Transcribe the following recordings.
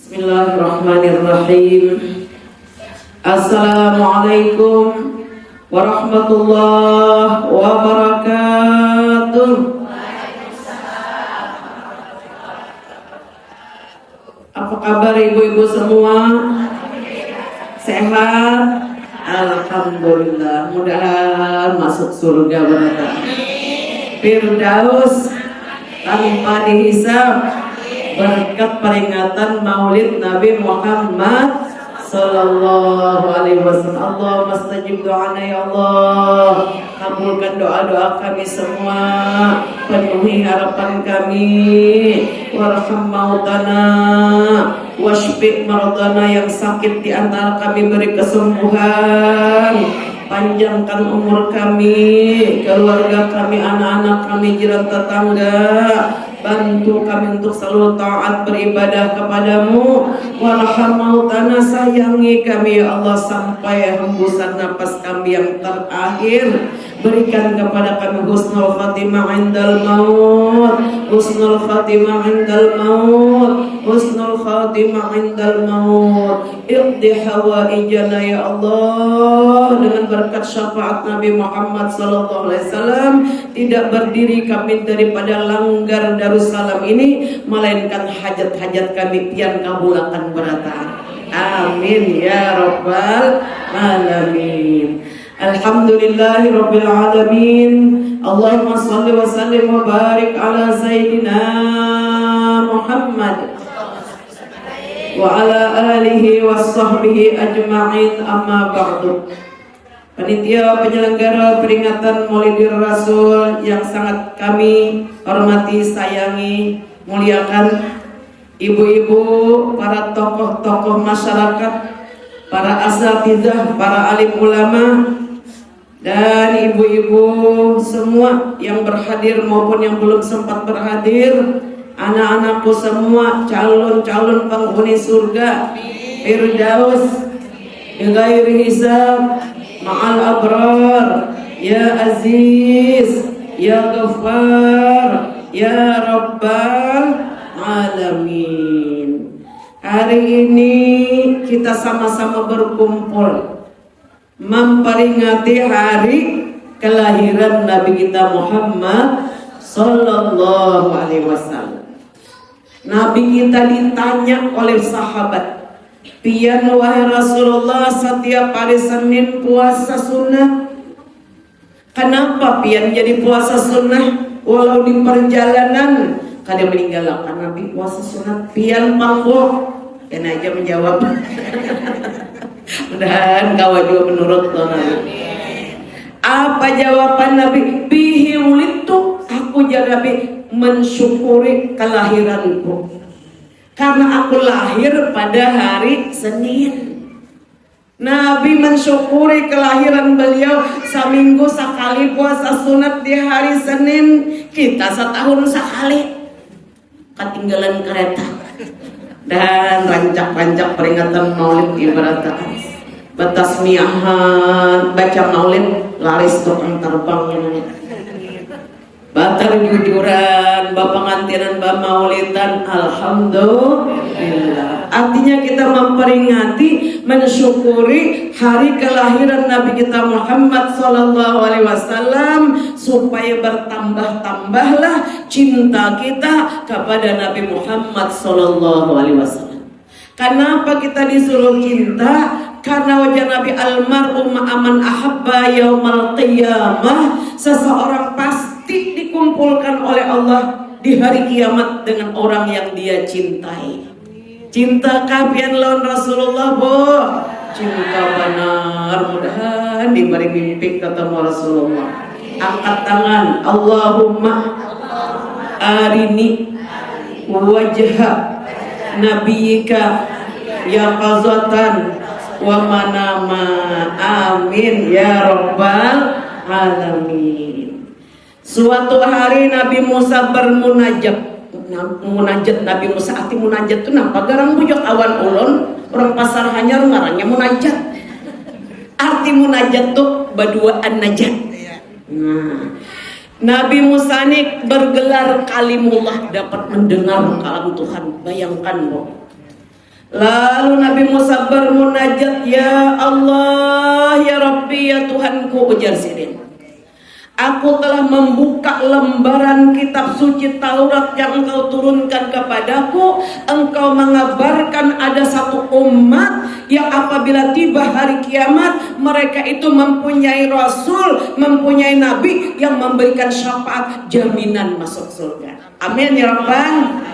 Bismillahirrahmanirrahim. Assalamualaikum warahmatullahi wabarakatuh. Apa kabar ibu-ibu semua? Sehat? Alhamdulillah. Mudah-mudahan masuk surga beneran. Firdaus tanpa dihisab. Berkat peringatan Maulid Nabi Muhammad Sallallahu Alaihi Wasallam. Allahumma stajib doana ya Allah. Kabulkan doa-doa kami semua. Penuhi harapan kami. Warham mautana. Washfi' maradana, yang sakit di antara kami beri kesembuhan. Panjangkan umur kami, keluarga kami, anak-anak kami, jiran tetangga. Bantu kami untuk selalu taat beribadah kepadamu. Warham mautana, sayangi kami ya Allah sampai hembusan nafas kami yang terakhir. Berikan kepada kami husnul khatimah indal maut. Husnul khatimah indal maut. Husnul khatimah indal maut. Iqdi hawaijana ya Allah. Dengan berkat syafaat Nabi Muhammad sallallahu alaihi wasallam, tidak berdiri kami daripada langgar Darussalam ini, melainkan hajat-hajat kami pian kabulakan berata. Amin ya rabbal alamin. Alhamdulillahi rabbil alamin. Allahumma salli wa sallim wa barik ala sayyidina Muhammad wa ala alihi wa sahbihi ajma'in, amma ba'du. Panitia penyelenggara peringatan Maulidir Rasul yang sangat kami hormati, sayangi, muliakan, ibu-ibu, para tokoh-tokoh masyarakat, para asatidzah, para alim ulama, dan ibu-ibu semua yang berhadir maupun yang belum sempat berhadir, anak-anakku semua, calon-calon penghuni surga Firdaus bighairi hisab ma'al abrar, ya aziz, ya ghaffar, ya rabbal alamin. Hari ini kita sama-sama berkumpul memperingati hari kelahiran Nabi kita Muhammad Sallallahu Alaihi Wasallam. Nabi kita ditanya oleh sahabat, pian wahai Rasulullah, setiap hari Senin puasa sunnah. Kenapa pian jadi puasa sunnah walau di perjalanan? Kada meninggalkan Nabi puasa sunnah pian mampu. Kan aja menjawab. Mudah-mudahan kau juga menurut Nabi. Apa jawaban Nabi? Bihi wulidtu, aku jadi Nabi mensyukuri kelahiranku. Karena aku lahir pada hari Senin. Nabi mensyukuri kelahiran beliau. Seminggu sekali puasa sunat di hari Senin. Kita setahun sekali ketinggalan kereta. Dan rancak-rancak peringatan Maulid ibaratkan batasmiahan, baca Maulid laris tukang terbang. Batar jujuran, pengantinan, maulidan, alhamdulillah. Artinya kita memperingati, mensyukuri hari kelahiran Nabi kita Muhammad Sallallahu Alaihi Wasallam, supaya bertambah-tambahlah cinta kita kepada Nabi Muhammad Sallallahu Alaihi Wasallam. Kenapa kita disuruh cinta? Karena wajah Nabi almarhum aman ahabba yaumal qiyamah. Seseorang pasti dikumpulkan oleh Allah di hari kiamat dengan orang yang dia cintai. Cinta kabian lawan Rasulullah, bu. Cinta benar, mudah diberi mimpi ketemu Rasulullah. Angkat tangan, Allahumma arini wajha nabiyika ya qazatan wa manama, amin ya rabbal alamin. Suatu hari Nabi Musa bermunajat. Munajat Nabi Musa, arti munajat itu nampak garang bujok awan ulun, orang pasar hanyar ngarangnya munajat. Arti munajat tuh baduaan najat. Nah, Nabi Musa ini bergelar kalimullah, dapat mendengar kalam Tuhan. Bayangkan, bu, Lalu Nabi Musa bermunajat, ya Allah, ya Rabbi, ya Tuhanku, ujar Sirin, aku telah membuka lembaran kitab suci Taurat yang engkau turunkan kepadaku. Engkau mengabarkan ada satu umat yang apabila tiba hari kiamat, mereka itu mempunyai rasul, mempunyai nabi yang memberikan syafaat, jaminan masuk surga. Amin ya Rabbal.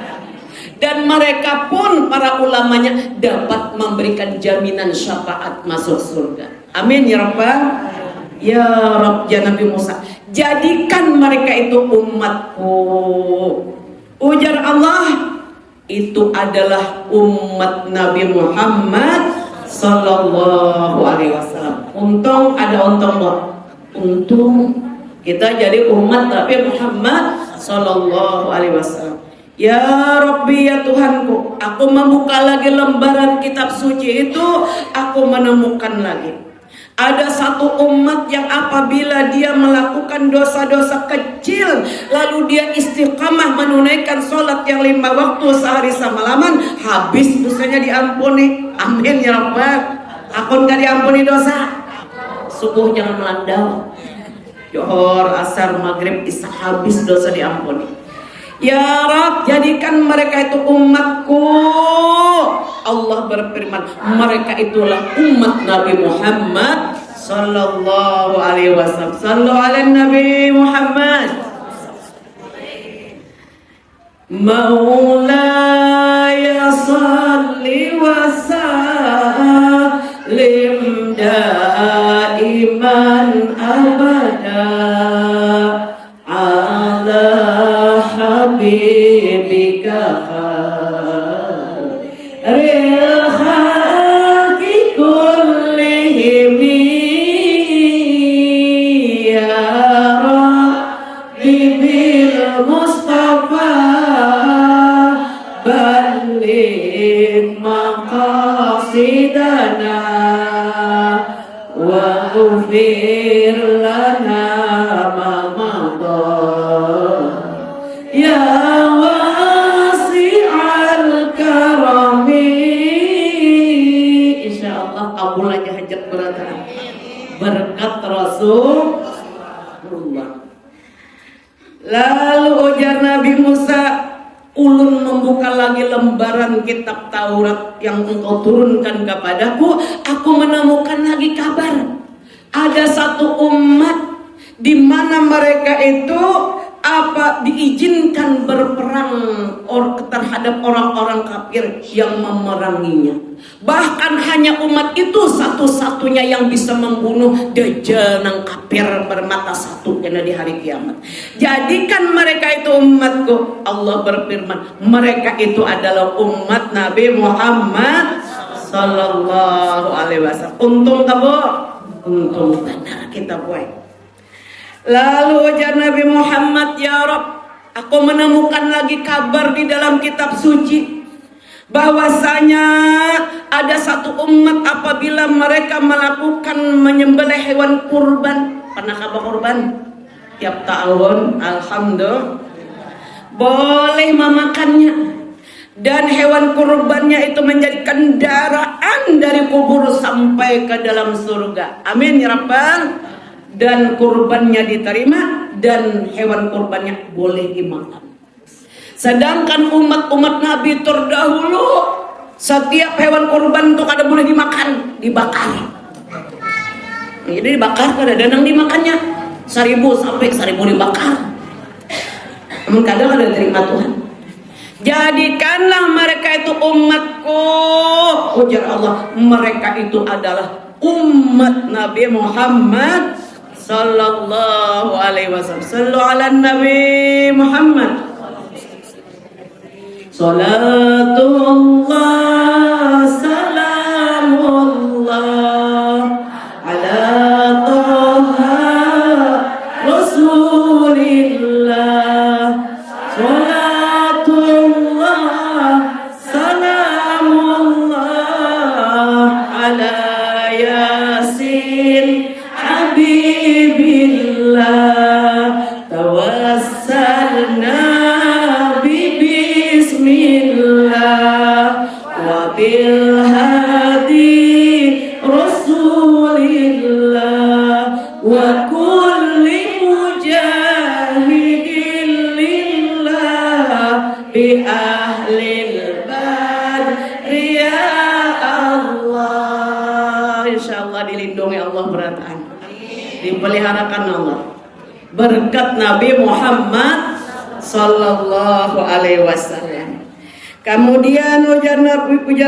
Dan mereka pun para ulamanya dapat memberikan jaminan syafaat masuk surga. Amin ya Rabbal. Ya Rabb, ya Nabi Musa, jadikan mereka itu umatku. Ujar Allah, itu adalah umat Nabi Muhammad sallallahu alaihi wasallam. Untung ada untung, Bos. Untung kita jadi umat Nabi Muhammad sallallahu alaihi wasallam. Ya Rabbi, ya Tuhanku, aku membuka lagi lembaran kitab suci itu, aku menemukan lagi ada satu umat yang apabila dia melakukan dosa-dosa kecil, lalu dia istiqamah menunaikan sholat yang 5 waktu sehari semalaman, habis dosanya diampuni. Amin ya Rabbal. Akun gak diampuni dosa. Subuh jangan melandau, Johor, asar, maghrib, isya, habis dosa diampuni. Ya Rabb, jadikan mereka itu umatku. Allah berfirman, mereka itulah umat Nabi Muhammad sallallahu alaihi wasallam. Sallu ala Nabi Muhammad. Maulaya salli wa sallim daiman abada ala habibika khairil khalqi kullihim ya Rabbi bil Mustafa balligh maqasidana wa ghfir lana ma madha ya wasi'al karami. Insyaallah kabul aja hajat beratana berkat Rasulullah. Lalu ujar Nabi Musa, ulun membuka lagi lembaran kitab Taurat yang engkau turunkan kepadaku. Aku menemukan lagi kabar ada satu umat di mana mereka itu diizinkan berperang terhadap orang-orang kafir yang memeranginya. Bahkan hanya umat itu satu-satunya yang bisa membunuh Dajjal nang kafir bermata satu kena di hari kiamat. Jadikan mereka itu umatku. Allah berfirman, mereka itu adalah umat Nabi Muhammad sallallahu alaihi wasallam. Untung kamu, untung benar kita buat. Lalu ujar Nabi Muhammad, ya Rabb, aku menemukan lagi kabar di dalam kitab suci bahwasanya ada satu umat apabila mereka melakukan menyembelih hewan kurban. Pernah kabar kurban? Tiap tahun, alhamdulillah, boleh memakannya. Dan hewan kurbannya itu menjadi kendaraan dari kubur sampai ke dalam surga. Amin ya Rabbal. Dan kurbannya diterima dan hewan kurbannya boleh dimakan. Sedangkan umat-umat Nabi terdahulu setiap hewan kurban itu kada boleh dimakan, dibakar. Jadi dibakar, kada ada yang dimakannya. 1000 sampai 1000 dibakar. Namun kadang ada terima Tuhan. Jadikanlah mereka itu umatku. Ujar Allah, mereka itu adalah umat Nabi Muhammad sallallahu alaihi wasallam. Sallu ala Nabi Muhammad. Salatullah salamullah ala Taha Rasulillah. Salatullah salamullah ala Yasin Habibillah. Tawassalna bi bismillah wa bi dipeliharakan Allah berkat Nabi Muhammad sallallahu alaihi wasallam. Kemudian ujar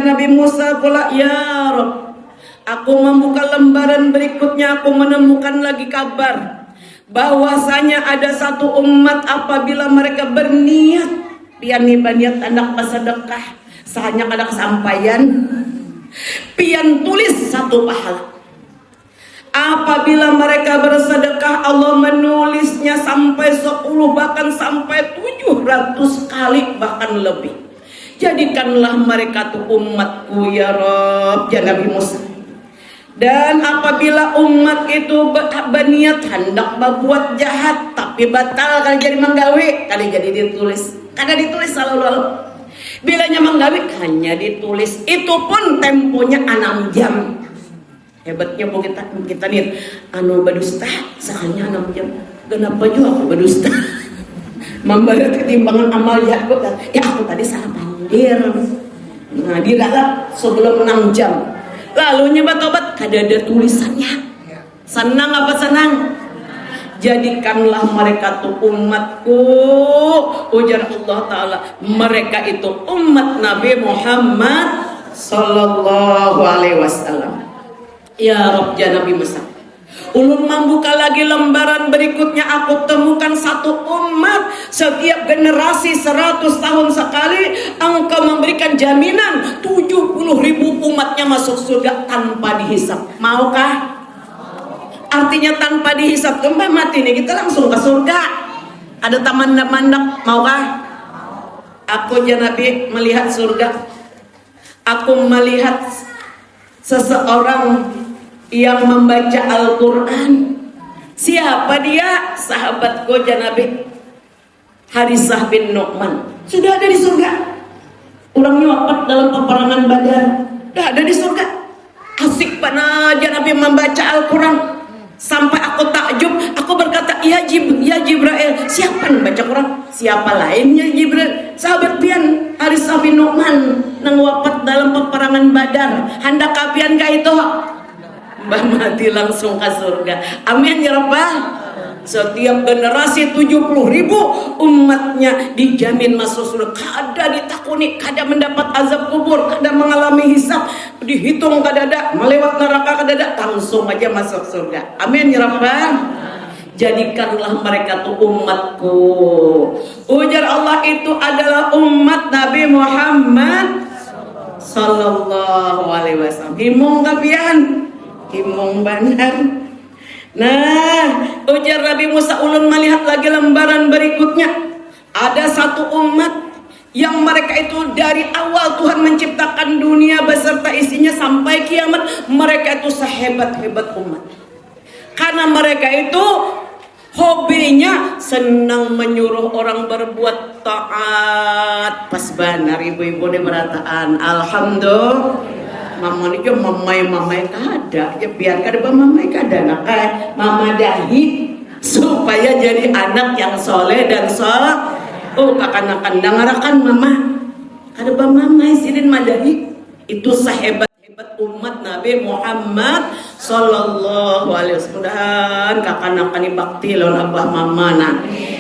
Nabi Musa pula, ya Rabb, aku membuka lembaran berikutnya, aku menemukan lagi kabar bahwasanya ada satu umat apabila mereka berniat pian niat anak bersedekah sahanya kada kesampaian pian tulis satu pahala. Apabila mereka bersedekah, Allah menulisnya sampai 10 bahkan sampai 700 kali bahkan lebih. Jadikanlah mereka tuh umatku ya Rob, ya Nabi Musa. Dan apabila umat itu berniat hendak berbuat jahat tapi batal kalau jadi menggawe, kalau jadi ditulis, kada ditulis lalu. Bilanya menggawe hanya ditulis, itu pun temponya 6 jam. Hebatnya bu kita nih anu berdusta sahanya 6 jam. Kenapa juga aku berdusta? Membayar ketimbangan amal ya aku tadi salah panggil. Nah dilalap sebelum 6 jam. Lalu nyoba tobat kada ada tulisannya. Senang apa senang? Jadikanlah mereka tuh umatku, ujar Allah Ta'ala, mereka itu umat Nabi Muhammad sallallahu alaihi wasallam. Ya Rabb ya Nabi Musa, ulun membuka lagi lembaran berikutnya, aku temukan satu umat setiap generasi 100 tahun sekali engkau memberikan jaminan 70.000 umatnya masuk surga tanpa dihisap. Maukah? Artinya tanpa dihisap, kembali mati nih kita langsung ke surga. Ada taman mandak, maukah? Aku ya Nabi melihat surga. Aku melihat seseorang yang membaca Al-Quran. Siapa dia? Sahabatku ya Nabi, Harisah bin Nu'man. Sudah ada di surga. Orangnya wafat dalam peperangan Badar. Sudah ada di surga. Asik panaja Nabi membaca Al-Quran. Sampai aku takjub, aku berkata, ya Jibril, siapa yang baca Quran? Siapa lainnya Jibril? Sahabat pian Harisah bin Nu'man nang wafat dalam peperangan Badar. Hendak kapian ka itu? Mbah mati langsung ke surga. Amin ya Rabbal. Setiap generasi 70.000 umatnya dijamin masuk surga. Kada ditakuni, kada mendapat azab kubur, kada mengalami hisab, dihitung kada ada, melewat neraka kada ada, langsung aja masuk surga. Amin ya Rabbal. Jadikanlah mereka tuh umatku. Ujar Allah itu adalah umat Nabi Muhammad sallallahu alaihi wasallam. Himung kapian? Himung benar. Nah, ujar Nabi Musa, ulun melihat lagi lembaran berikutnya. Ada satu umat yang mereka itu dari awal Tuhan menciptakan dunia beserta isinya sampai kiamat, mereka itu sehebat-hebat umat. Karena mereka itu hobinya senang menyuruh orang berbuat taat. Pas benar ibu-ibu di berataan, alhamdulillah. Mama ni juga mamai kada, ya biar kada mamai kada nak mama dahi supaya jadi anak yang soleh dan soleh. Oh kakak-kakak dengarakan mama, kada mamai sidin madahi itu sehebat umat Nabi Muhammad sallallahu alaihi wasallam. Dan kakak-kakak ni bakti lawan abah mama nak.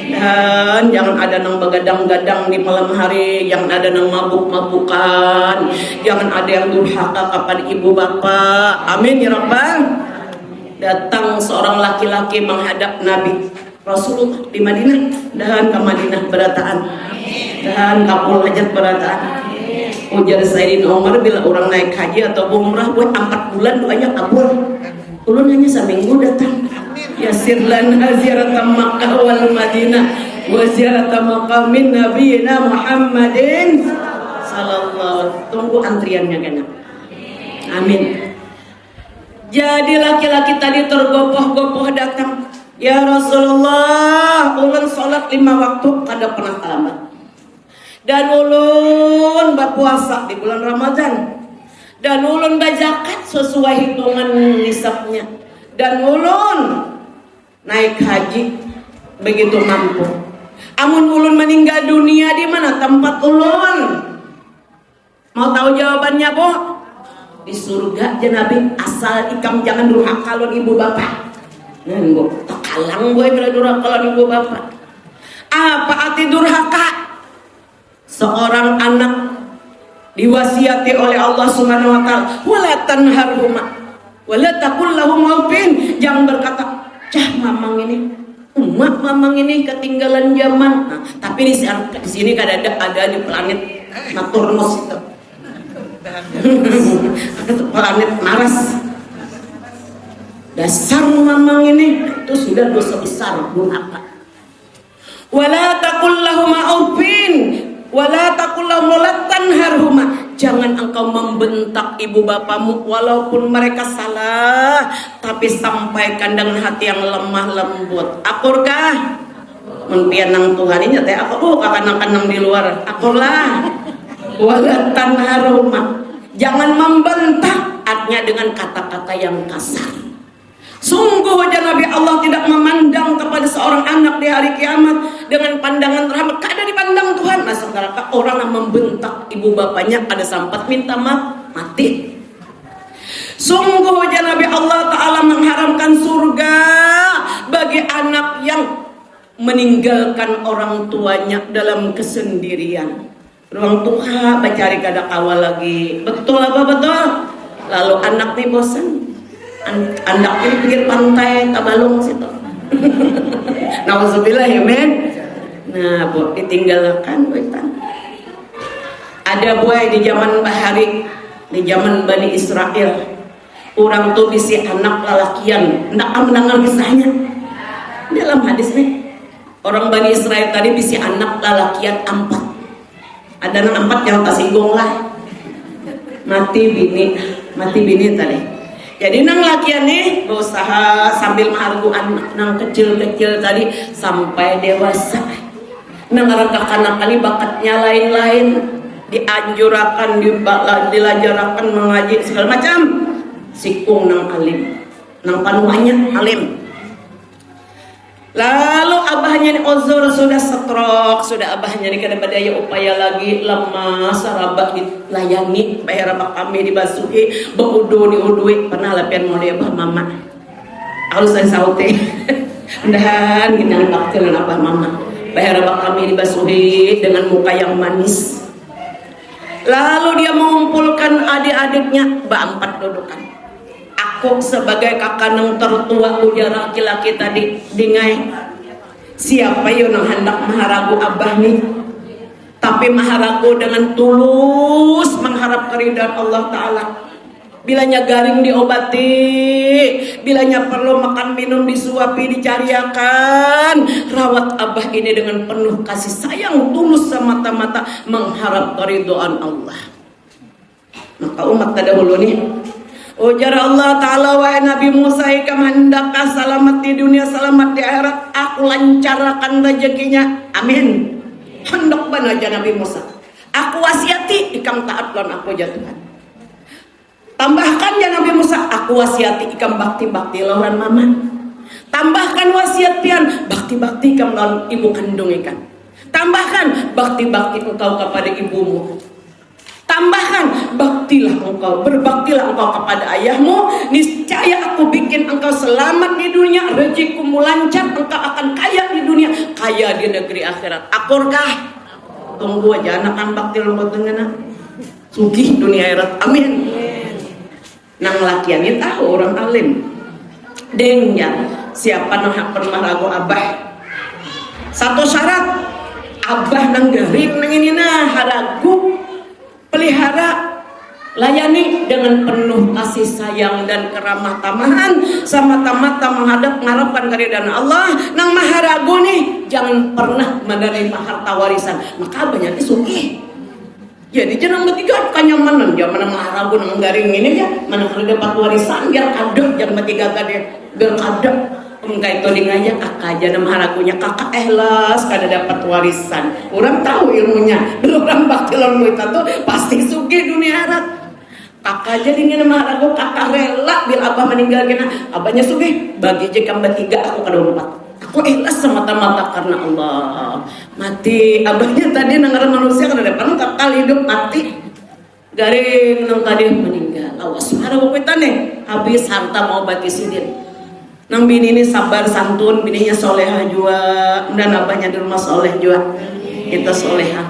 Dan jangan ada nang begadang-gadang di malam hari, jangan ada nang mabuk-mabukan, jangan ada yang durhaka kepada ibu bapak. Amin ya Rabbal. Datang seorang laki-laki menghadap Nabi Rasulullah di Madinah, dan ke Madinah berataan, dan kapul hajat berataan. Ujar Sayyidina Umar, bila orang naik haji atau umrah buat 4 bulan doanya kabul. Ulun hanya seminggu datang. Yasir lana ziyarata Makkah wal Madinah wa ziyarata maqamin nabiyina Muhammadin sallallahu. Tunggu antriannya kena. Amin. Jadi laki-laki tadi tergopoh-gopoh datang. Ya Rasulullah, ulun sholat 5 waktu kada pernah terlambat. Dan ulun berpuasa di bulan Ramadan. Dan ulun berzakat sesuai hitungan nisabnya. Dan ulun naik haji begitu mampu. Amun ulun meninggal dunia di mana tempat ulun? Mau tahu jawabannya, Bu? Di surga aja Nabi, asal ikam jangan durhaka lawan ibu bapak. Nggak tekalang gue bila durhaka lah ibu bapak. Apa arti durhaka? Seorang anak diwasiati oleh Allah Subhanahu wa taala, wala tanharhuma wala taqul lahum aufin. Jangan berkata, "Cah mamang ini, mamang ini ketinggalan zaman." Nah, tapi di sini kan ada di planet Saturnus itu. Ada planet Mars. Dasar mamang ini, itu sudah dosa besar, durhaka. Wala taqul lahum aufin wala taqul lahum la tanharhuma. Jangan engkau membentak ibu bapamu walaupun mereka salah, tapi sampaikan dengan hati yang lemah lembut. Akurkah? Mempianang Tuhan ini teh aku kakanang-kanang di luar. Akurlah. Wala tanharhuma. Jangan membentak, artinya dengan kata-kata yang kasar. Sungguh wajah Nabi Allah tidak memandang kepada seorang anak di hari kiamat dengan pandangan rahmat. Kada dipandang Tuhan. Nah sementara orang yang membentak ibu bapaknya ada sempat minta maaf, mati. Sungguh wajah Nabi Allah Ta'ala mengharamkan surga bagi anak yang meninggalkan orang tuanya dalam kesendirian. Ruang Tuhan mencari kada kawal lagi. Betul apa betul? Lalu anak nih bosan. Anak ini pinggir pantai Tabalong situ. Nauzubillah ya men. Nah, bu ditinggalkan bukan. Ada buai di zaman Bahari, di zaman Bani Israel. Orang tuh bisi anak lalakian, ndak mendengar kisahnya. Dalam hadis nih, orang Bani Israel tadi bisi anak lalakian 4. Ada 4 yang tersinggung lah. Mati bini tadi. Jadi nang lakian nih berusaha sambil menghargu anak nang kecil-kecil tadi sampai dewasa. Nang rangka kanak kali bakatnya lain-lain, dianjurakan, dilajarakan mengaji segala macam. Sikung nang alim, nang panuannya alim. Lalu abahnya ini ozor sudah stroke, sudah abahnya ini kada badaya upaya lagi lemah sarabak dilayani, bayar abah kami dibasuhi, beudu diudui, pernah lapian mau dia abah mama. Harus saya saute. Mudahan gini baktilan abah mama. Bayar abah kami dibasuhi dengan muka yang manis. Lalu dia mengumpulkan adik-adiknya, 4 dudukan. Aku sebagai kakak nang tertua ujar laki-laki tadi dingai, siapa yang hendak maharagu abah nih, tapi maharagu dengan tulus mengharap keridhaan Allah Ta'ala. Bilanya garing diobati, bilanya perlu makan minum disuapi, dicariakan, rawat abah ini dengan penuh kasih sayang tulus semata-mata mengharap keridhaan Allah. Maka umat terdahulu nih, ujar Allah Ta'ala, wahai Nabi Musa, ikam hendaklah selamat di dunia, selamat di akhirat, aku lancarkan rezekinya, amin. Hendak ban aja Nabi Musa, aku wasiati ikam taat lan aku jatuhan. Tambahkan ya Nabi Musa, aku wasiati ikam bakti-bakti lawan mama. Tambahkan wasiatian bakti-bakti ikam lawan ibu kandung ikan. Tambahkan bakti-bakti engkau kepada ibumu. Tambahkan berbaktilah engkau kepada ayahmu. Niscaya aku bikin engkau selamat di dunia, rezekimu lancar, engkau akan kaya di dunia, kaya di negeri akhirat. Akurkah? Tunggu aja anak bakti lembut dengan sugih dunia akhirat, amin. Nang lakian ini tahu orang alim. Dengnya siapa nang pernah ragu abah? Satu syarat, abah nang garing nang ini haragu. Pelihara, layani dengan penuh kasih sayang dan keramah tamahan, semata-mata menghadap mengharapkan keridhaan Allah. Nang maharagu nih jangan pernah menerima harta warisan, maka banyak sugih. Jadi jangan bertiga kenyamanan, jangan maharagu nang garing ini ya, mana kalau dapat warisan biar kadek, jangan bertiga tadi biar kadek. Engkau itu dinganya kakak aja nama haragunya kakak ikhlas kada dapat warisan. Orang tahu ilmunya, orang bakti ilmu itu tuh pasti sugih dunia akhirat. Kakak aja dengan nama haragu kakak rela bila abah meninggal kena abahnya sugih. Bagi jika bertiga aku kada umpat. Aku ikhlas semata-mata karena Allah. Mati abahnya tadi nangaran manusia kada dapat kakak hidup mati. Garing nang tadi meninggal. Awas haragu kita nih habis harta mau bati sidin. Nang bini ini sabar santun, bininya soleha juga, dan abahnya di rumah soleh juga. Kita soleha.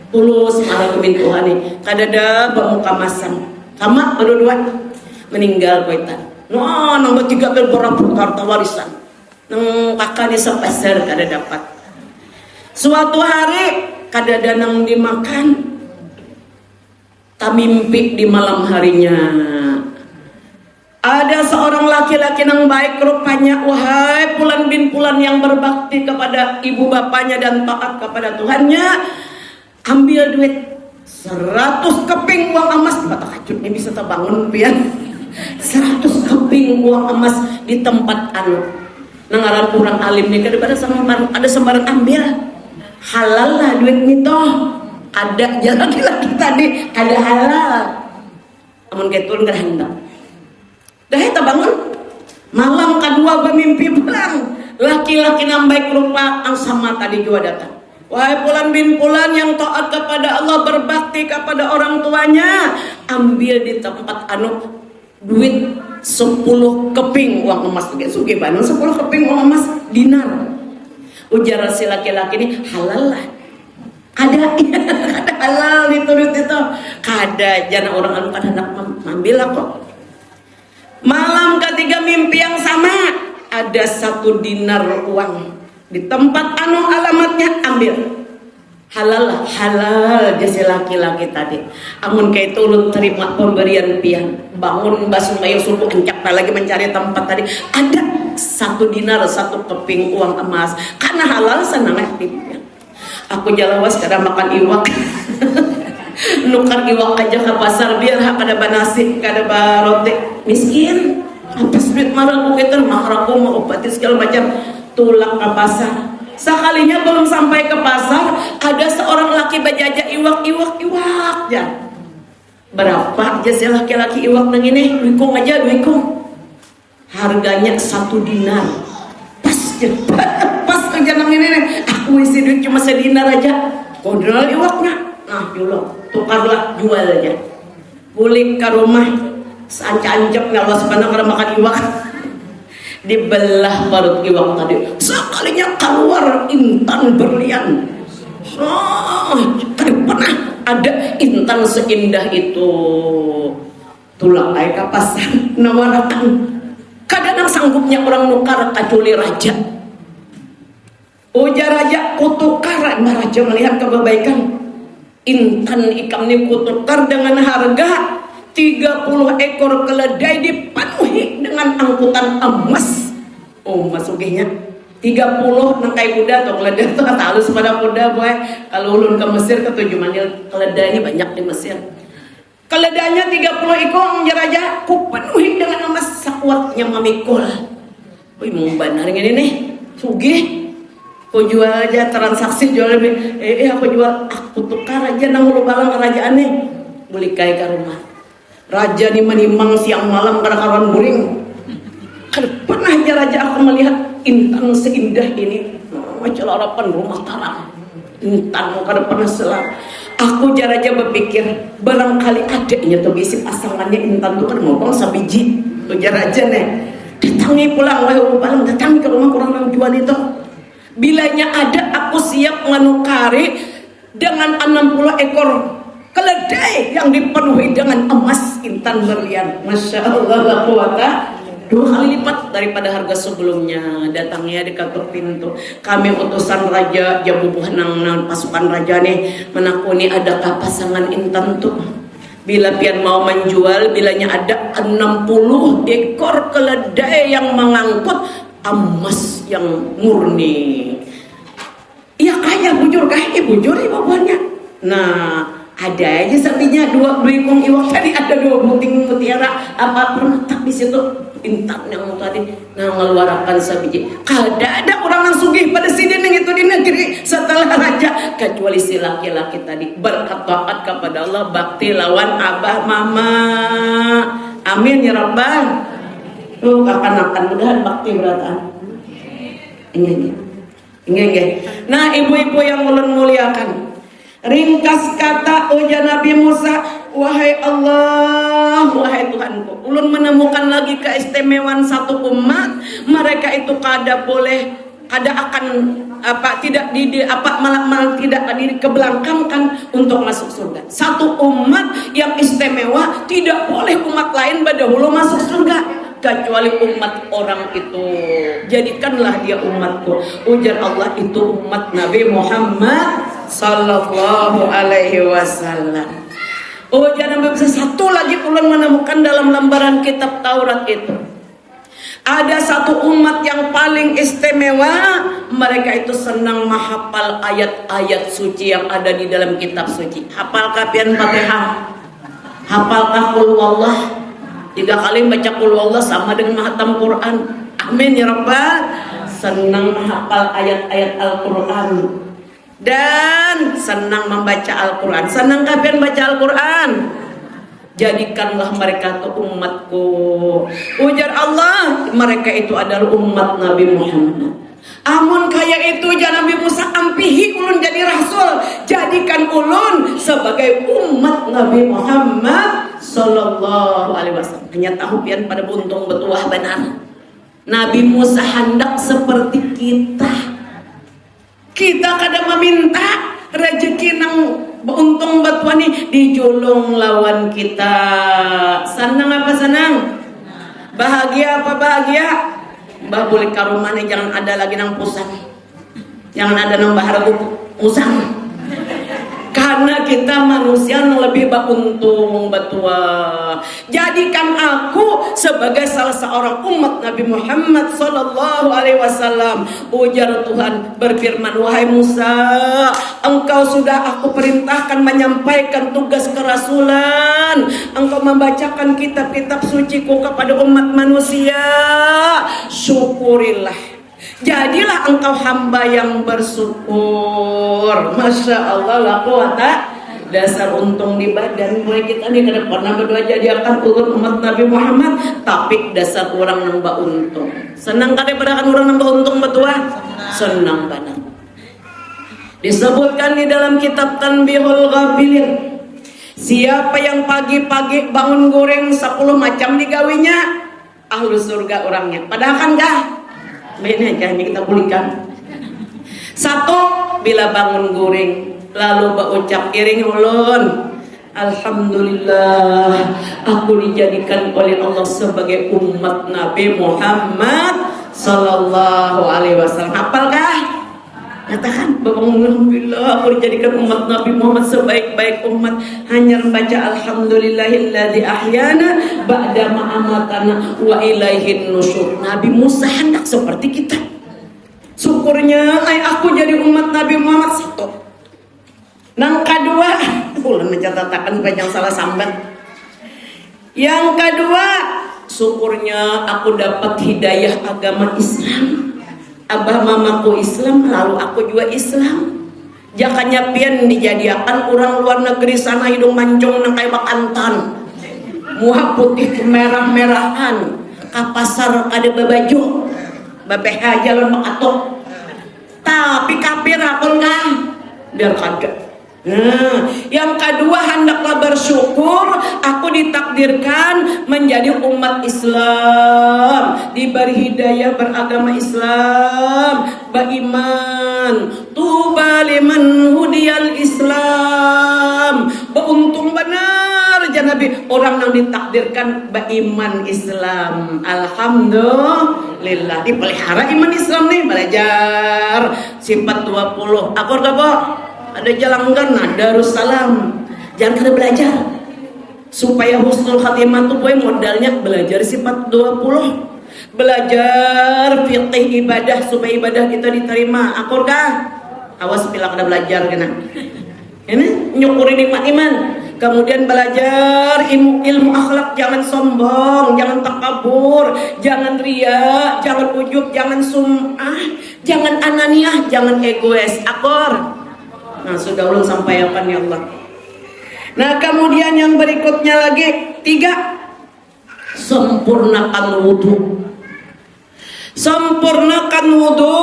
Tulus marah kemin Tuhan nih. Kadada bermuka masam. Sama berdua meninggal koitan. Nang bertiga berapa harta warisan. Nang kakaknya sepeser kada dapat. Suatu hari kadada nang dimakan. Tamimpi di malam harinya. Ada seorang laki-laki yang baik rupanya, wahai Pulan bin Pulan yang berbakti kepada ibu bapaknya dan taat kepada Tuhannya, ambil duit 100 keping uang emas. Kata kajut ini bisa terbangun pian. 100 keping uang emas di tempat anu. Nangaran kurang alim nih daripada ada sembarang ambil. Halal lah duit itu. Ada jalan laki-laki tadi ada halal. Amun ketun gerhanda. Dah eta bangun malam kedua bermimpi pulang laki-laki yang baik rupa yang sama tadi juga datang. Wahai Pulan bin Pulan yang taat kepada Allah, berbakti kepada orang tuanya, ambil di tempat anu duit 10 keping uang emas. Suge Bandung 10 keping uang emas dinar. Ujar si laki-laki ini halal lah. Ada halal itu duit itu. Kada jangan orang anu kada nak ambil lah kok. Malam ketiga mimpi yang sama, ada 1 dinar uang di tempat anu alamatnya, ambil. Halal jasa laki-laki tadi. Amun kayak turun terima pemberian pian, bangun basuh mayang suruh encak lagi mencari tempat tadi. Ada 1 dinar 1 keping uang emas, karena halal senang aktifnya. Aku jalawas kada makan iwak. Nukar iwak aja ke pasar biar kada banasi kada baroti miskin apa duit marah aku kita marah aku mau obati segala macam tulang ke pasar. Sekalinya belum sampai ke pasar ada seorang laki bajajak iwak ya. Berapa aja si laki-laki iwak nang ini duikung aja duikung harganya 1 dinar pas aja nang ini nih. Aku isi duit cuma 1 dinar aja kodral iwaknya. Nah, jual, tukarlah jual aja. Pulik ke rumah, seancam-ancam ngawas pandang karena makan iwak. Dibelah parut iwak tadi. Sekalinya keluar intan berlian. Pernah ada intan seindah itu. Tulang air kapasan, nawarakan. Kadang sanggupnya orang nukar kaculi raja. Ujar raja kutukar, raja melihat kebaikan. Intan ikan ini kutukar dengan harga 30 ekor keledai dipenuhi dengan angkutan emas. Oh masuknya 30 nangkai kuda atau keledai itu halus pada kuda boy. Kalau ulun ke Mesir ke 7 manil keledai ini banyak di Mesir. Keledainya 30 ekor raja kupenuhi dengan emas sakuatnya mamikul. Wih mau benar ini nih sugih. Aku jual aja transaksi jual lebih aku jual aku tukar aja nang ulu balang kerajaan nih beli kai ke rumah raja nih menimang siang malam karena buring. Pernah aja raja aku melihat intan seindah ini macam harapan rumah tarang intan kada pernah selang. Aku jaraja berpikir barangkali adanya tuh bisi pasangannya intan tuh kan ngomong sabiji tuh jaraja nih datangi pulang wahai ulu balang datangi ke rumah orang jual itu. Bilanya ada aku siap menukari dengan 60 ekor keledai yang dipenuhi dengan emas intan berlian. Masya Allah la quwata 2 kali lipat daripada harga sebelumnya. Datangnya di ketuk pintu. Kami utusan raja jabubuh nang pasukan raja nih menakuni adakah pasangan intan tuh. Bila pian mau menjual bilanya ada 60 ekor keledai yang mengangkut emas yang murni. Iya kaya bujur kaya bujur ya bapaknya. Nah ada aja sapinya 2 ikung iwak tadi ada 2 buting mutiara apa pernah tapi situ intan yang tadi nah ngeluarkan sabiji. Kada ada orang yang sugih pada sini yang itu di negeri setelah raja kecuali si laki-laki tadi bertaat kepada Allah bakti lawan abah mama. Amin ya rabbal. Tuh kapan-kapan mudahan bakti beratan. Ini. Nah ibu-ibu yang ulun muliakan, ringkas kata ujar Nabi Musa, Wahai Allah, wahai Tuhanku, ulun menemukan lagi keistimewaan satu umat. Mereka itu kada boleh, kada akan tidak malah tidak dikebelakangkan untuk masuk surga. Satu umat yang istimewa, tidak boleh umat lain berdahulu masuk surga kecuali umat orang itu. Jadikanlah dia umatku. Ujar Allah, itu umat Nabi Muhammad sallallahu alaihi wasallam. Ujar Nabi, satu lagi ulun menemukan dalam lembaran kitab Taurat itu. Ada satu umat yang paling istimewa. Mereka itu senang menghafal ayat-ayat suci yang ada di dalam kitab suci. Hafalkah pian Fatihah? Hafalkah qul huwallah? 3 kali baca qul huwallah sama dengan menghatam Quran. Amin ya rabbal. Senang menghafal ayat-ayat Al-Quran dan senang membaca Al-Quran. Senang kapan baca Al-Quran? Jadikanlah mereka tuh umatku. Ujar Allah, mereka itu adalah umat Nabi Muhammad. Amun kaya itu jangan Nabi Musa ampihi ulun jadi rasul. Jadikan ulun sebagai umat Nabi Muhammad sallallahu alaihi wasallam. Hanya tahu pian pada buntung betuah benar. Nabi Musa hendak seperti kita. Kita kadang meminta rezeki nang untung batuani dijulung lawan kita. Senang apa senang? Bahagia apa bahagia? Mbah boleh karumane jangan ada lagi nang pusat. Jangan ada nang bahar musang. Karena kita manusia yang lebih beruntung betua. Jadikan aku sebagai salah seorang umat Nabi Muhammad sallallahu alaihi wasallam. Ujar Tuhan berfirman, wahai Musa, engkau sudah aku perintahkan menyampaikan tugas kerasulan. Engkau membacakan kitab-kitab suciku kepada umat manusia. Syukurilah. Jadilah engkau hamba yang bersyukur. Masya Allah, la quwata. Dasar untung di badan. Mulai kita nih kada pernah berdoa jadi akan turun umat Nabi Muhammad. Tapi dasar orang nambah untung. Senang kada berakan orang nambah untung betua? Senang banget. Disebutkan di dalam kitab Tanbihul Ghafilin, siapa yang pagi-pagi bangun goreng 10 macam digawinya, ahlu surga orangnya. Padahal kan enggak. Mainnya hanya kita pulihkan. Satu, bila bangun goreng lalu berucap iring ulun, alhamdulillah aku dijadikan oleh Allah sebagai umat Nabi Muhammad sallallahu alaihi wasallam. Hafalkah? Katakan, alhamdulillah aku dijadikan umat Nabi Muhammad sebaik-baik umat. Hanya membaca alhamdulillahilladzi ahyana ba'da ma amatana wa ilaihin nusyur. Nabi Musa hendak seperti kita. Syukurnya aku jadi umat Nabi Muhammad satu. Nang kedua, ulun mencatatakan banyak salah sambat. Yang kedua, syukurnya aku dapat hidayah agama Islam. Abah mamaku Islam, lalu aku juga Islam. Jakanya pian dijadikan orang luar negeri sana hidung mancung nang kayak bakantan, muha putih kemerah-merahan, kapasar kada babaju, babeha jalan makatok. Tapi kafir akon kah? Biar kada. Nah, yang kedua hendaklah bersyukur aku ditakdirkan menjadi umat Islam, diberi hidayah beragama Islam, beriman. Tuba liman hudiyal Islam. Beruntung benar Nabi orang yang ditakdirkan beriman Islam. Alhamdulillah. Dipelihara iman Islam nih, belajar sifat 20. Akor gak ada jalan kan Darussalam. Jangan kada belajar supaya husnul khatimah tuh boy modalnya belajar sifat 20. Belajar fiqih ibadah supaya ibadah kita diterima. Akur kah? Awas bila kada belajar kena. Ini nyukuri nikmat iman. Kemudian belajar ilmu akhlak, jangan sombong, jangan takabur, jangan riya, jangan ujub, jangan sum'ah, jangan ananiah, jangan egois. Akur. Nah, sudah ulun sampaikan ya Allah. Nah, kemudian yang berikutnya lagi 3, sempurnakan wudu. Sempurnakan wudu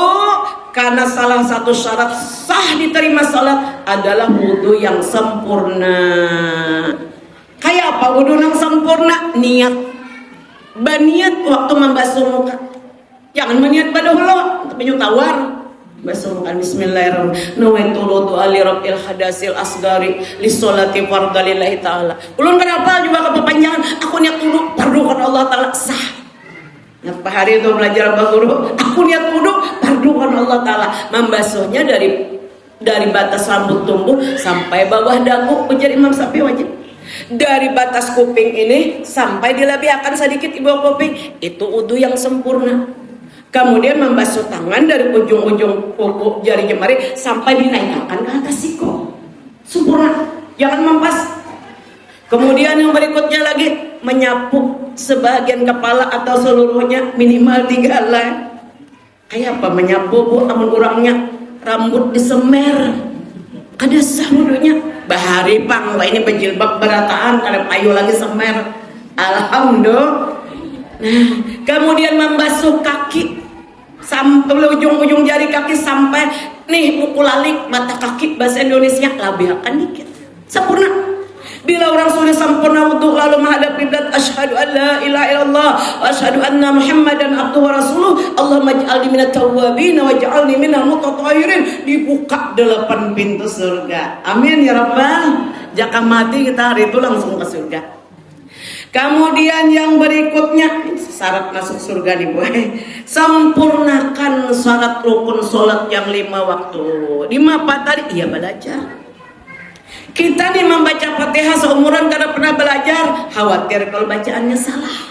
karena salah satu syarat sah diterima salat adalah wudu yang sempurna. Kayak apa wudu nang sempurna? Niat. Baniat waktu membasuh muka. Jangan meniat pada hulu, tapi nyutawar. Basuh muka bismillahirrahmanirrahim. Nawaitu wudu ali rabbil hadasil asgari li sholati fardalillahi taala. Ulun kenapa juga kepanjangan? Aku niat wudu fardu kan Allah taala sah. Nah, hari itu belajar guru, aku niat wudu fardu kan Allah taala. Membasuhnya dari batas rambut tumbuh sampai bawah dagu, ujar Imam Syafi'i wajib. Dari batas kuping ini sampai dilabiakan sedikit di bawah kuping, itu wudu yang sempurna. Kemudian membasuh tangan dari ujung-ujung kuku jari jemari sampai dinaikkan ke atas siku, sempurna, jangan mempas. Kemudian yang berikutnya lagi menyapu sebagian kepala atau seluruhnya minimal 3 helai. Kayak apa menyapu bu? Amun kurangnya rambut disemer, ada sah wudunya. Bahari pang, ini berjilbab berataan, kada payu lagi semer. Alhamdulillah. Nah, kemudian membasuh kaki sampai ujung-ujung jari kaki sampai nih buku lalik mata kaki, bahasa Indonesia labiakan dikit. Sempurna. Bila orang sudah sempurna wudu lalu menghadap kiblat, asyhadu an la ilaha illallah wa asyhadu anna muhammadan abduhu wa rasuluh, Allahumma ij'alni minat tawwabin wa ij'alni minal mutatahhirin, dibuka 8 pintu surga. Amin ya rabbal. Jaka mati kita hari itu langsung ke surga. Kemudian yang berikutnya syarat masuk surga nih boy, sempurnakan syarat rukun sholat yang 5 waktu. Di apa tadi? Iya belajar. Kita nih membaca Fatihah seumuran karena pernah belajar, khawatir kalau bacaannya salah.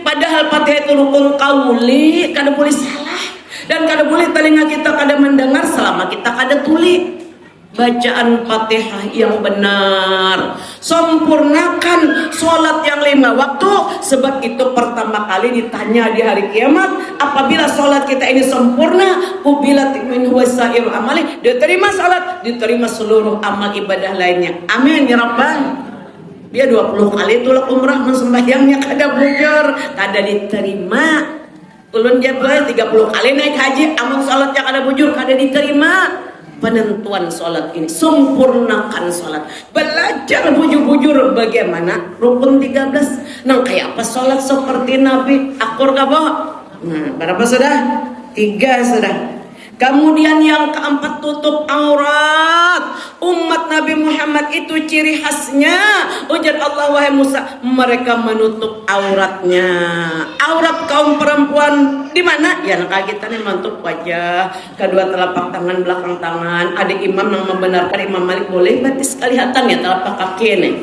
Padahal Fatihah itu rukun qauli, kada boleh salah. Dan kada boleh telinga kita kada mendengar selama kita kada tuli. Bacaan Fatihah yang benar. Sempurnakan sholat yang 5 waktu. Sebab itu pertama kali ditanya di hari kiamat, apabila sholat kita ini sempurna, ubilat min wasair amali, diterima sholat, diterima seluruh amal ibadah lainnya. Amin ya rabbal. Dia 20 kali tulak umrah sembahyangnya kada bujur, kada diterima. Ulun dia 30 kali naik haji, amal sholatnya kada bujur, kada diterima. Penentuan sholat ini, sempurnakan sholat. Belajar bujur-bujur bagaimana rukun 13. Nah kayak apa sholat seperti Nabi? Akur kabo. Nah berapa sudah? 3 sudah. Kemudian yang keempat, tutup aurat. Umat Nabi Muhammad itu ciri khasnya, ujar Allah wahai Musa, mereka menutup auratnya. Aurat kaum perempuan di mana? Ya nak kita nih menutup wajah, kedua telapak tangan, belakang tangan. Ada imam yang membenarkan, Imam Malik boleh batis kelihatan ya telapak kaki nih.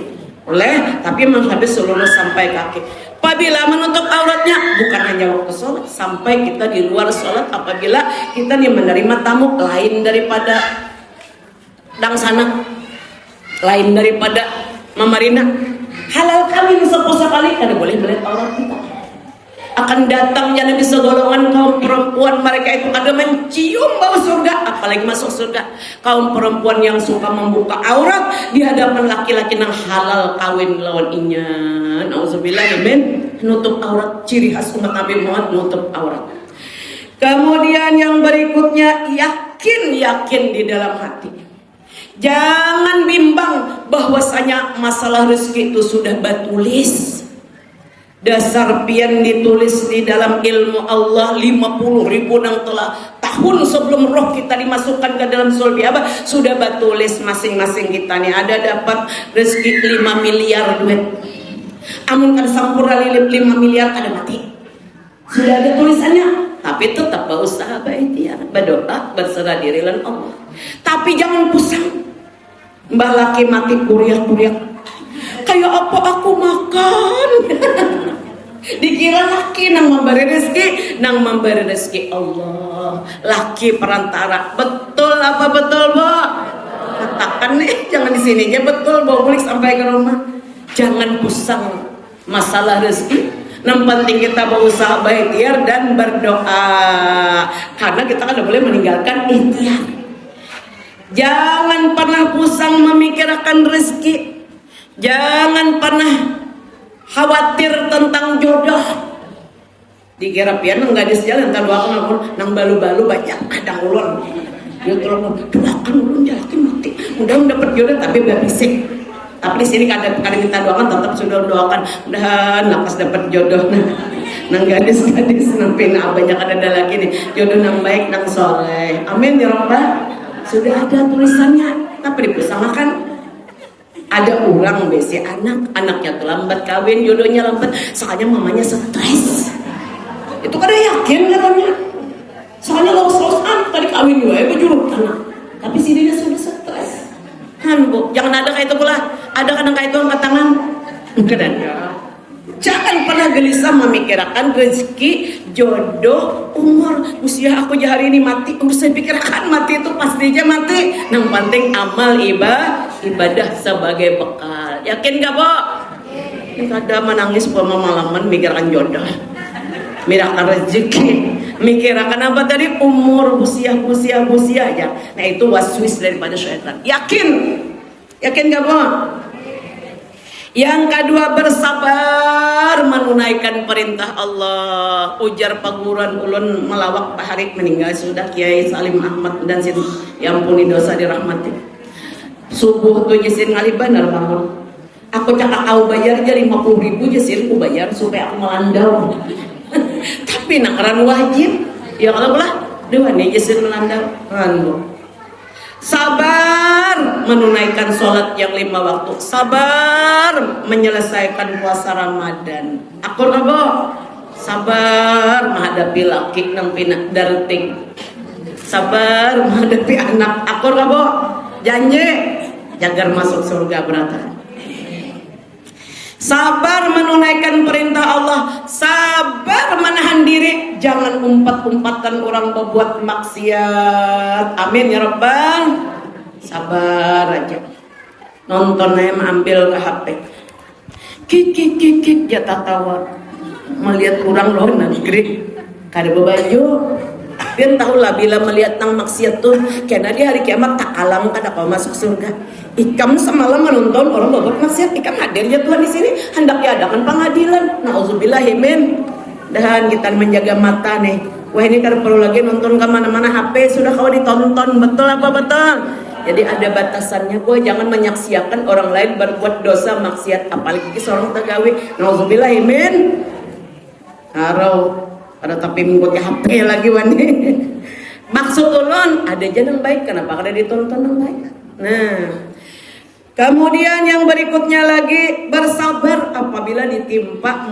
Boleh, tapi menghabis seluruh sampai kaki. Apabila menutup auratnya bukan hanya waktu sholat, sampai kita di luar sholat, apabila kita nih menerima tamu lain daripada dangsana, lain daripada memarina, halal kami sepusa kali kada boleh melihat aurat kita. Akan datangnya Nabi segolongan kaum perempuan, mereka itu kada mencium bau surga, apalagi masuk surga. Kaum perempuan yang suka membuka aurat di hadapan laki-laki yang halal kawin lawan inya. Nauzubillah min, nutup aurat, ciri khas umat Nabi Muhammad nutup aurat. Kemudian yang berikutnya, yakin di dalam hati. Jangan bimbang bahwasanya masalah rezeki itu sudah batulis. Dasar pian ditulis di dalam ilmu Allah 50.000 nang telah tahun sebelum roh kita dimasukkan ke dalam sulbi abah sudah batulis masing-masing kita nih ada dapat rezeki 5 miliar duit. Amun kan sampurna lilip 5 miliar kada mati. Sudah ada tulisannya, tapi tetap berusaha baikhtiar, berdoa, berserah diri lan Allah. Tapi jangan pusing. Mbah laki mati kuriak-kuriak. Kayak apa aku makan? Dikira laki nang memberi rezeki Allah. Laki perantara. Betul apa betul, Bu? Katakan nih, jangan di sini aja betul, bawa balik sampai ke rumah. Jangan pusing masalah rezeki. Yang penting kita berusaha baikhtiar dan berdoa. Karena kita kan boleh meninggalkan ikhtiar. Jangan pernah pusing memikirkan rezeki. Jangan pernah khawatir tentang jodoh. Dikira pian nang gadis jalan entar doakan nang balu-balu banyak kadang ulun. Dia tolong doakan ulun yakin mati. Mudah dapat jodoh tapi babisik. Tapi di sini kadang minta doakan, tetap sudah doakan mudahan lakas dapat jodoh nang gadis-gadis nang pina banyak ada lagi nih jodoh nang baik nang soleh. Amin ya Rabbal. Sudah ada tulisannya, tapi dipersamakan. Ada orang besi anaknya terlambat kawin, jodohnya lambat, soalnya mamanya stres. Itu kada yakin katanya. Soalnya los-losan tadi kawin juga bejuruk anak. Tapi si dia sudah stres. Bu, jangan ada kayak itu pula. Ada kadang kayak itu angkat tangan. Kadang jangan pernah gelisah memikirkan rezeki, jodoh, umur. Usia aku hari ini mati, saya pikirkan mati itu pasti aja mati. Yang penting amal ibadah sebagai bekal. Yakin gak, Bo? Kadang menangis malaman mikirkan jodoh, mikirkan rezeki, mikirkan apa tadi, umur, usia aja. Nah itu waswis daripada syaitan. Yakin gak, Bo? Yang kedua, bersabar menunaikan perintah Allah. Ujar paguran ulun melawak Pak Harik meninggal sudah, Kiai Salim Ahmad dan sin yampuni dosa dirahmati. Subuh tuh jesin ngali benar bangun. Aku cakap kau bayar aja 50.000 jesin ku bayar supaya aku melandau. Tapi nakaran wajib. Ya kalau lah dua nih jesin melandau. Sabar menunaikan sholat yang 5 waktu. Sabar menyelesaikan puasa Ramadan. Akur kabo. Sabar menghadapi laki nang pinak darting. Sabar menghadapi anak. Akur kabo. Janji jagar masuk surga berata. Sabar menunaikan perintah Allah. Sabar menahan diri, jangan umpat-umpatan orang berbuat maksiat. Amin ya Rabbal. Sabar aja. Nonton aja ambil ke HP. Kik jatah tawa. Melihat orang luar negeri kada berbaju. Dia tahulah bila melihat tang maksiat tuh, karena di hari kiamat tak alam kada kau masuk surga. Ikam semalam menonton orang berbuat maksiat, ikam hadirnya Tuhan di sini hendak diadakan pengadilan. Nauzubillahimin. Dan kita menjaga mata nih. Wah ini kada perlu lagi nonton kemana-mana, HP sudah kau ditonton, betul apa betul? Jadi ada batasannya, gue jangan menyaksikan orang lain berbuat dosa maksiat, apalagi seorang tagawi. Nauzubillahimin. Harau ada tapi mengikuti HP lagi wani. Maksud ulun ada jalan baik, kenapa kada ditonton yang baik? Nah, kemudian yang berikutnya lagi, bersabar apabila ditimpa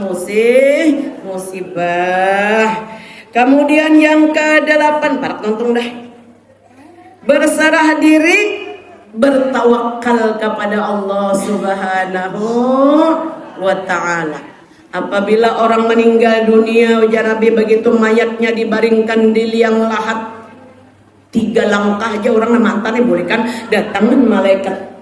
musibah. Kemudian yang ke-8, parak nonton dah. Berserah diri, bertawakal kepada Allah Subhanahu wa ta'ala. Apabila orang meninggal dunia, ujar Nabi, begitu mayatnya dibaringkan di liang lahat, 3 langkah aja orang mantannya boleh kan datangin malaikat.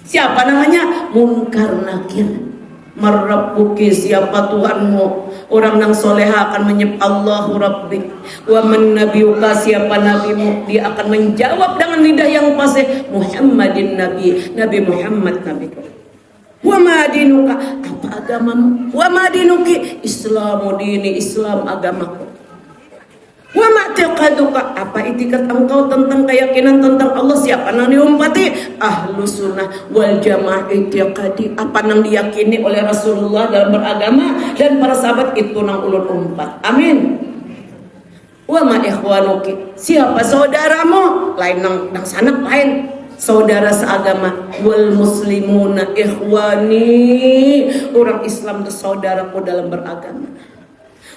Siapa namanya? Munkar Nakir. Marrabbuki, siapa Tuhanmu? Orang yang soleha akan menyebut Allahu Rabbik. Wa man nabiyuka, siapa nabimu? Dia akan menjawab dengan lidah yang fasih, Muhammadin Nabi, Nabi Muhammad nabiku. Wa ma dinuka, apa agamamu? Wa ma dinuki, Islamu dini, Islam agamaku. Wa ma taqaduka, apa itikat engkau tentang keyakinan tentang Allah? Siapa nang diumpati? Ahlu sunnah wal jamaah itiqadi, apa nang diyakini oleh Rasulullah dalam beragama dan para sahabat itu nang ulun umpat. Amin. Wa ma ikhwanuki, siapa saudaramu? Lain nang sanak lain. Saudara seagama, wal muslimuna ikhwani, orang Islam itu saudaraku dalam beragama.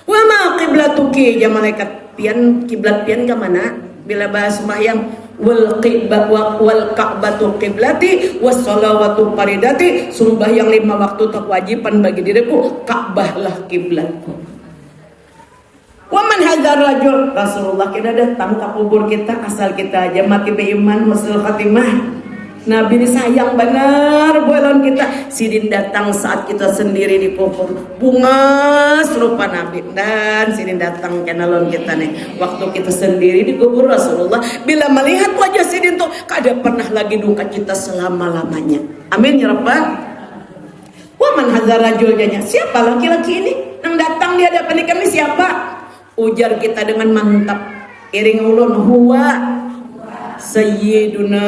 Wa ma qiblatuki, ya malaikat pian kiblat pian ke mana? Bila bahas sembahyang, wal ka'batu qiblati was shalawatu faridati, sembahyang 5 waktu kewajiban bagi diriku, Ka'bah lah kiblatku. Waman hadzal rajul, Rasulullah kita datang ke kubur kita, asal kita aja mati beriman husnul khatimah. Nabi ini sayang benar bualan kita. Sidin datang saat kita sendiri di kubur, bunga serupa Nabi. Dan Sidin datang kenalon kita nih waktu kita sendiri di kubur Rasulullah. Bila melihat wajah Sidin tuh, kada pernah lagi duka cita selama-lamanya. Amin ya Rabbal. Waman hadzal rajul, siapa laki-laki ini yang datang di hadapan kami, siapa? Ujar kita dengan mantap, iring ulun, huwa, Sayyiduna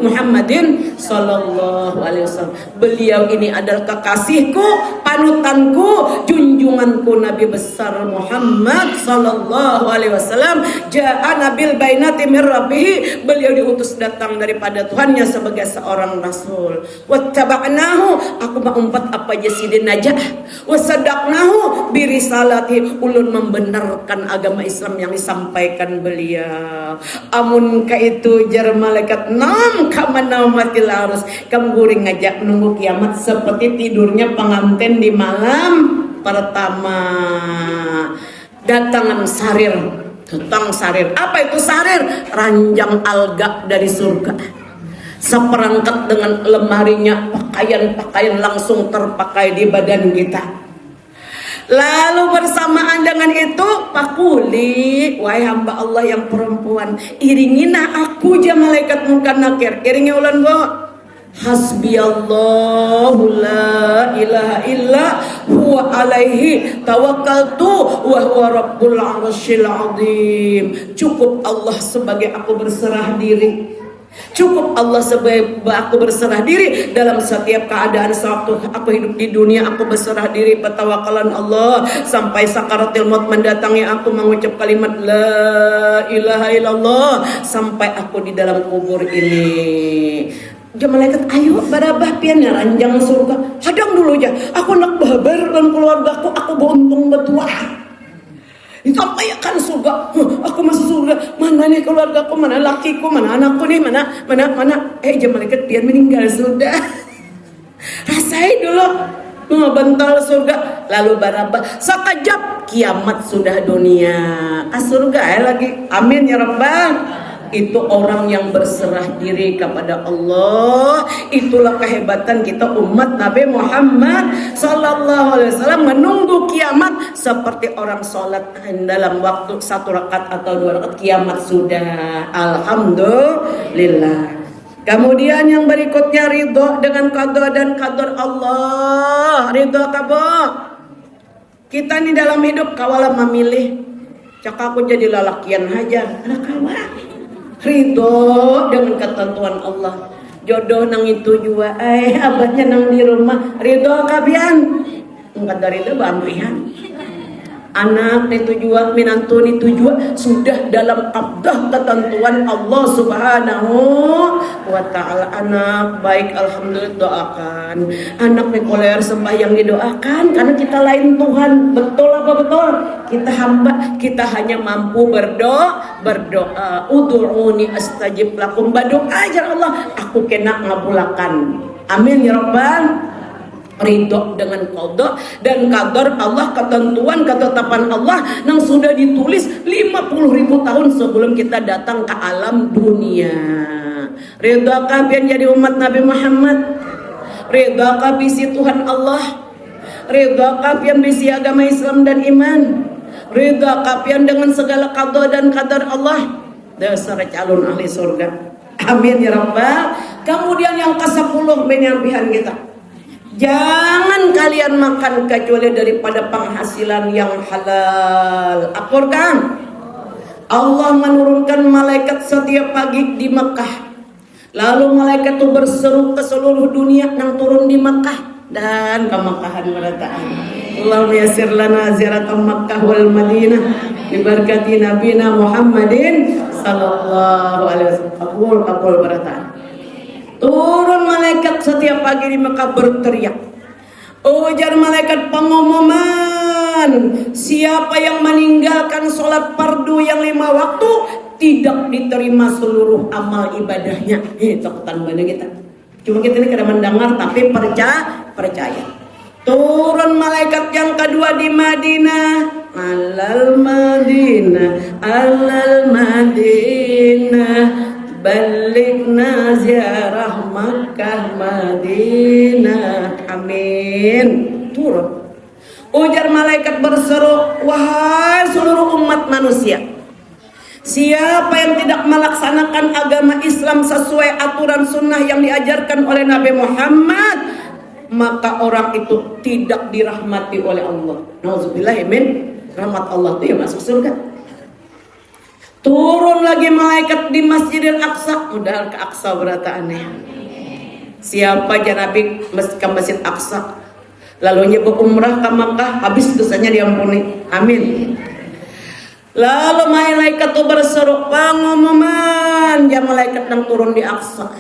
Muhammadin sallallahu alaihi wasallam. Beliau ini adalah kekasihku, panutanku, junjunganku Nabi besar Muhammad sallallahu alaihi wasallam. Ja'a nabil bainati mir rabbih. Beliau diutus datang daripada Tuhannya sebagai seorang rasul. Wattaba'nahu, aku mengumpat apa jasidin najah. Wasadaqnahu birisalati, ulun membenarkan agama Islam yang disampaikan beliau. Amun ka itu jar malaikat nam kamana matil arus, kamu guring ngajak nunggu kiamat seperti tidurnya pengantin di malam pertama. Datang sarir. Apa itu sarir? Ranjang alga dari surga. Seperangkat dengan lemarinya, pakaian-pakaian langsung terpakai di badan kita. Lalu bersamaan dengan itu, pakuli, wahai hamba Allah yang perempuan, iringina aku ja malaikat munkar nakir. Iringi ulan bo. Hasbiyallahu la ilaha illa huwa alaihi tawakkaltu wa huwa rabbul arsyil azim. Cukup Allah sebagai aku berserah diri. Cukup Allah sebagai aku berserah diri dalam setiap keadaan. Sewaktu aku hidup di dunia, aku berserah diri bertawakalan Allah sampai sakaratil maut mendatangi aku mengucap kalimat la ilaha illallah sampai aku di dalam kubur ini. Dia malaikat, ayo barabah pian ya ranjang surga. Hadang dulu aja, aku nak babar dan keluargaku, aku beruntung betua. Disampaikan surga, aku masuk surga. Mana nih keluargaku, mana lakiku, mana anakku nih, mana. Dia malaikat pian meninggal sudah. Rasain dulu, bental surga. Lalu barabah, sekejap kiamat sudah dunia. Surga lagi, amin ya Rabbal. Itu orang yang berserah diri kepada Allah. Itulah kehebatan kita umat Nabi Muhammad sallallahu alaihi wasallam, menunggu kiamat seperti orang sholat dalam waktu 1 rakaat atau 2 rakaat, kiamat sudah. Alhamdulillah. Kemudian yang berikutnya ridho dengan qada dan qadar Allah. Ridho kabo. Kita ini dalam hidup kawalah memilih. Cak aku jadi lalakian aja. Anak kawan. Ridho dengan ketentuan Allah. Jodoh nang itu juga, abahnya nang di rumah. Ridho kabian. Enggak dari itu bampihan. Anak itu juga, minantu itu juga sudah dalam abdah ketentuan Allah Subhanahu wa ta'ala. Anak baik, alhamdulillah, doakan. Anak nekoler sembahyang didoakan karena kita lain Tuhan. Betul apa betul? Kita hamba, kita hanya mampu berdoa. Ud'uni astajib lakum. Berdoa aja Allah, aku kena ngabulakan. Amin ya Rabbal. Ridho dengan qada dan qadar Allah, ketentuan ketetapan Allah yang sudah ditulis 50.000 tahun sebelum kita datang ke alam dunia. Ridho kabian jadi umat Nabi Muhammad. Ridho kabisi Tuhan Allah. Ridho kabian bisi agama Islam dan iman. Ridho kabian dengan segala qada dan qadar Allah. Dasar calon ahli surga. Amin ya Rabbal. Kemudian yang ke-10 penyampaian kita. Jangan kalian makan kecuali daripada penghasilan yang halal. Akurkan Allah menurunkan malaikat setiap pagi di Mekah. Lalu malaikat itu berseru ke seluruh dunia yang turun di Mekah dan ke Mekkahan berataan. Allahumma yassir lana ziaratan Makkah wal Madinah bi barakati nabiyina Muhammadin sallallahu alaihi wasallam. Kabul berataan. Turun malaikat setiap pagi di Mekah berteriak. Ujar malaikat pengumuman, siapa yang meninggalkan sholat fardu yang 5 waktu tidak diterima seluruh amal ibadahnya. Takutan banget kita. Cuma kita ini kadang mendengar tapi percaya. Turun malaikat yang kedua di Madinah. Alal Madinah balikna ziarah Makkah Madinah. Amin. Turun. Ujar malaikat berseru, wahai seluruh umat manusia, siapa yang tidak melaksanakan agama Islam sesuai aturan sunnah yang diajarkan oleh Nabi Muhammad, maka orang itu tidak dirahmati oleh Allah. Nauzubillah min rahmat Allah itu ya masuk surga. Turun lagi malaikat di Masjidil Aqsa, udah ke Aqsa berataannya. Siapa aja Nabi ke Masjid Aqsa, lalu nyebut umrah ke Makkah, habis dosanya diampuni. Amin. Lalu malaikat itu berseru pengumuman, ya malaikat yang turun di Aqsa.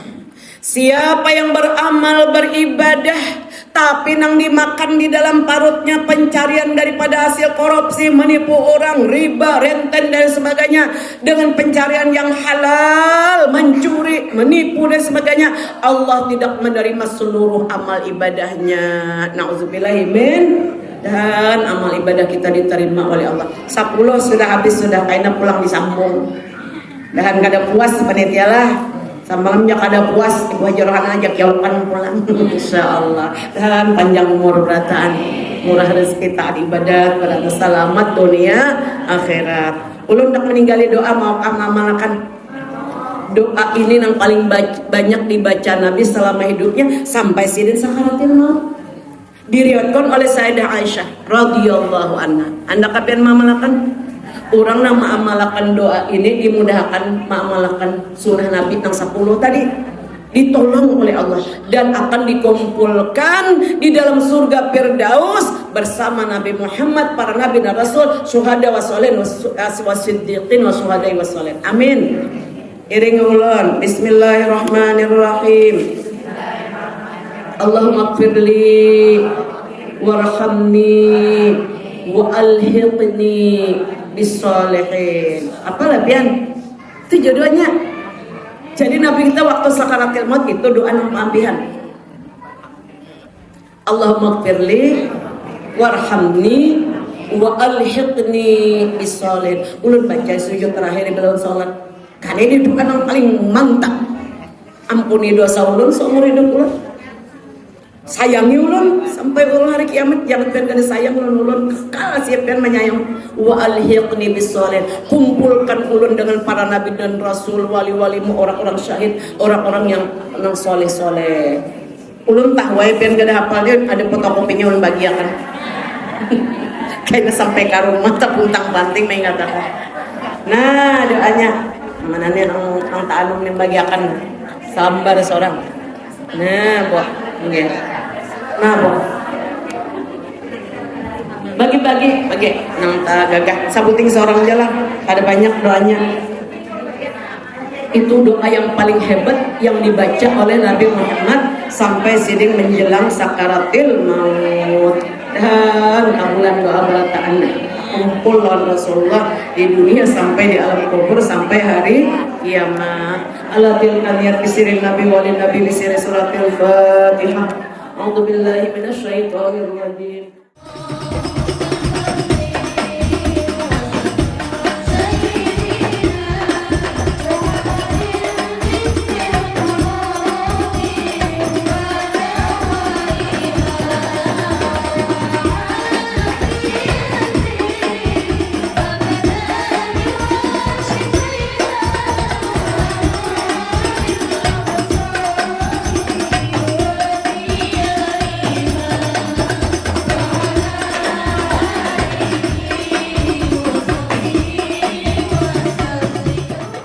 Siapa yang beramal beribadah tapi nang dimakan di dalam parutnya pencarian daripada hasil korupsi, menipu orang, riba, renten dan sebagainya, dengan pencarian yang halal, mencuri, menipu dan sebagainya, Allah tidak menerima seluruh amal ibadahnya. Nauzubillahimin. Dan amal ibadah kita diterima oleh Allah. 10 sudah habis, sudah kaina pulang disambung. Dan kada puas panitia lah. Samalamnya kada puas, Ibu Haji Rohana ajak jauhkan pulang. Insyaallah. Dan panjang umur berataan, murah rezeki, taat ibadat, pada selamat dunia akhirat. Ulun nak meninggali doa mau amalkan. Doa ini yang paling banyak dibaca Nabi selama hidupnya sampai sidin sakaratil maut. Diriwayatkan oleh Sayyidah Aisyah radhiyallahu anha. Anda kapan mamalakan? Orang yang mengamalkan doa ini dimudahkan mengamalkan sunnah Nabi yang 10 tadi, ditolong oleh Allah dan akan dikumpulkan di dalam surga Firdaus bersama Nabi Muhammad, para nabi dan rasul, syuhada wa sholihin wa siddiqin wa syuhadai wa sholihin. Amin. Iring ulun. Bismillahirrahmanirrahim. Allahumma ighfirli warhamni wa alhiqni bisolihin. Apa lebihan? Itu jodohnya. Jadi Nabi kita waktu sakaratil maut itu doa yang pengambihan. Allahumma ighfirli warhamni wa alhiqni bisolihin. Ulun baca sujud terakhir di dalam salat. Karena ini doa yang paling mantap. Ampuni dosa ulun seumur hidup ulun. Sayangi ulun sampai ulun hari kiamat, jangan pengen sayang ulun kekal siapkan menyayang. Wa alhiqni bisolihin. Kumpulkan ulun dengan para nabi dan rasul, wali-walimu, orang-orang syahid, orang-orang yang soleh-soleh. Ulun tahu wae pengen gak ada hafal dia, ada fotokopinya ulun bagiakan. Kayaknya sampai ke rumah terpuntang banting mengatakan. Nah doanya mana nih ang ta'alum yang bagiakan sabar seorang. Nah buat okay. Nah bu, bagi nang gagah sabuting seorang aja lah, ada banyak doanya. Itu doa yang paling hebat yang dibaca oleh Nabi Muhammad sampai siding menjelang sakaratil maut. Dan kabulan doa berataan kumpul lawan Rasulullah di dunia sampai di alam kubur sampai hari kiamat. Alatil kaniyat bisirin Nabi walin Nabi bisirin suratil Fatihah. A'udzu billahi minasyaitonir rajim.